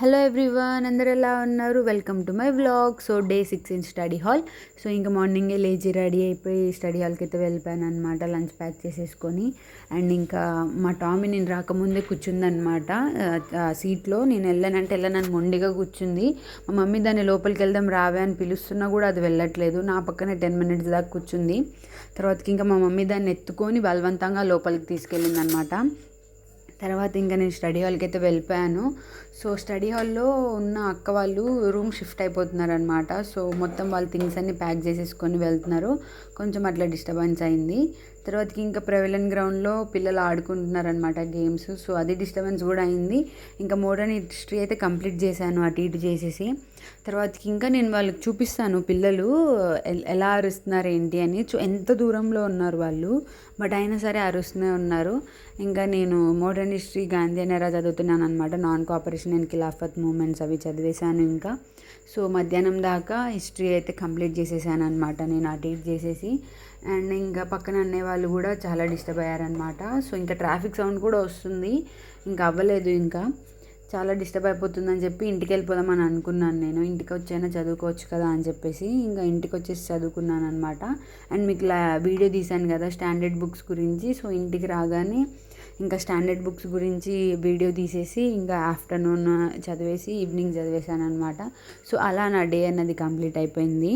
Hello everyone, అందరు ఎలా ఉన్నారు? Welcome to my vlog. So day 6 in study hall. So ఇంకా మార్నింగే లేచి రెడీ అయిపోయి స్టడీ హాల్కి అయితే వెళ్ళిపోయాను అనమాట, లంచ్ ప్యాక్ చేసేసుకొని. అండ్ ఇంకా మా టామీ నేను రాకముందే కూర్చుందనమాట సీట్లో. నేను వెళ్ళనని మొండిగా కూర్చుంది. మా మమ్మీ దాన్ని లోపలికి వెళ్దాం రావే అని పిలుస్తున్నా కూడా అది వెళ్ళట్లేదు. నా పక్కనే 10 minutes దాకా కూర్చుంది. తర్వాతకి ఇంకా మా మమ్మీ దాన్ని ఎత్తుకొని బలవంతంగా లోపలికి తీసుకెళ్ళింది అనమాట. తర్వాత ఇంకా నేను స్టడీ హాల్కి అయితే వెళ్ళిపోయాను. సో స్టడీ హాల్లో ఉన్న అక్క వాళ్ళు రూమ్ షిఫ్ట్ అయిపోతున్నారు అనమాట. సో మొత్తం వాళ్ళ థింగ్స్ అన్నీ ప్యాక్ చేసేసుకొని వెళ్తున్నారు. కొంచెం అట్లా డిస్టర్బెన్స్ అయింది. తర్వాతకి ఇంకా ప్రెవెలెంట్ గ్రౌండ్లో పిల్లలు ఆడుకుంటున్నారనమాట గేమ్స్. సో అది డిస్టర్బెన్స్ కూడా అయింది. ఇంకా మోడర్న్ హిస్టరీ అయితే కంప్లీట్ చేశాను అటు ఇటు చేసేసి. తర్వాతకి ఇంకా నేను వాళ్ళకి చూపిస్తాను పిల్లలు ఎలా అరుస్తున్నారు ఏంటి అని. ఎంత దూరంలో ఉన్నారు వాళ్ళు, బట్ అయినా సరే అరుస్తూనే ఉన్నారు. ఇంకా నేను మోడర్న్ హిస్టరీ గాంధీ అనేరా చదువుతున్నాను అనమాట. Non cooperation and Khilafat movements అవి చదివేశాను ఇంకా. సో మధ్యాహ్నం దాకా హిస్టరీ అయితే కంప్లీట్ చేసేసాను అనమాట నేను అటు ఇటు చేసేసి. అండ్ ఇంకా పక్కన అనేవాళ్ళు కూడా చాలా డిస్టర్బ్ అయ్యారనమాట. సో ఇంకా ట్రాఫిక్ సౌండ్ కూడా వస్తుంది, ఇంకా అవ్వలేదు. ఇంకా చాలా డిస్టర్బ్ అయిపోతుందని చెప్పి ఇంటికి వెళ్ళిపోదామని అనుకున్నాను నేను. ఇంటికి వచ్చైనా చదువుకోవచ్చు కదా అని చెప్పేసి ఇంకా ఇంటికి వచ్చేసి చదువుకున్నాను అనమాట. అండ్ మీకు వీడియో తీశాను కదా స్టాండర్డ్ బుక్స్ గురించి. సో ఇంటికి రాగానే ఇంకా స్టాండర్డ్ బుక్స్ గురించి వీడియో తీసేసి ఇంకా ఆఫ్టర్నూన్ చదివేసి ఈవినింగ్ చదివేశాను అనమాట. సో అలా నా డే అన్నది కంప్లీట్ అయిపోయింది.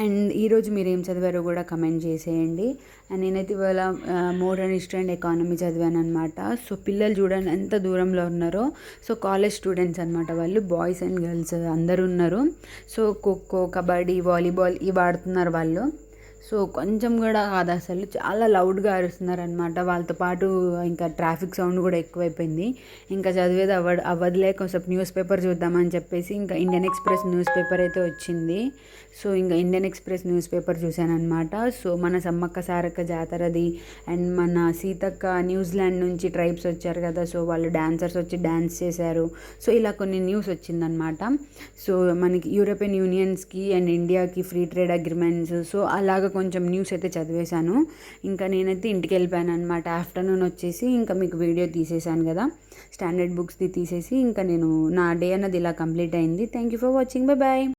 అండ్ ఈరోజు మీరు ఏం చదివారో కూడా కమెంట్ చేసేయండి. అండ్ నేనైతే ఇవాళ మోడర్న్ హిస్టరీ అండ్ ఎకానమీ చదివాను అనమాట. సో పిల్లలు చూడండి ఎంత దూరంలో ఉన్నారో. సో కాలేజ్ స్టూడెంట్స్ అనమాట వాళ్ళు, బాయ్స్ అండ్ గర్ల్స్ అందరూ ఉన్నారు. సో ఖోఖో, కబడ్డీ, వాలీబాల్ ఇవి ఆడుతున్నారు వాళ్ళు. సో కొంచెం కూడా కాదు అసలు, చాలా లౌడ్గా అరుస్తున్నారు అనమాట. వాళ్ళతో పాటు ఇంకా ట్రాఫిక్ సౌండ్ కూడా ఎక్కువైపోయింది. ఇంకా చదివేది అవ్వదులే, కొంచెం న్యూస్ పేపర్ చూద్దామని చెప్పేసి ఇంకా ఇండియన్ ఎక్స్ప్రెస్ న్యూస్ పేపర్ అయితే వచ్చింది. సో ఇంకా ఇండియన్ ఎక్స్ప్రెస్ న్యూస్ పేపర్ చూశాను అనమాట. సో మన సమ్మక్క సారక్క జాతరది అండ్ మన సీతక్క న్యూజిలాండ్ నుంచి ట్రైబ్స్ వచ్చారు కదా, సో వాళ్ళు డాన్సర్స్ వచ్చి డ్యాన్స్ చేశారు. సో ఇలా కొన్ని న్యూస్ వచ్చిందనమాట. సో మనకి యూరోపియన్ యూనియన్స్కి అండ్ ఇండియాకి ఫ్రీ ట్రేడ్ అగ్రిమెంట్స్, సో అలాగ కొంచెం న్యూస్ అయితే చదివేశాను. ఇంకా నేనైతే ఇంటికి వెళ్ళిపోయాను అనమాట. ఆఫ్టర్నూన్ వచ్చేసి ఇంకా మీకు వీడియో తీసేశాను కదా స్టాండర్డ్ బుక్స్ది తీసేసి, ఇంకా నేను నా డే అన్నది ఇలా కంప్లీట్ అయింది. Thank you for watching. Bye bye.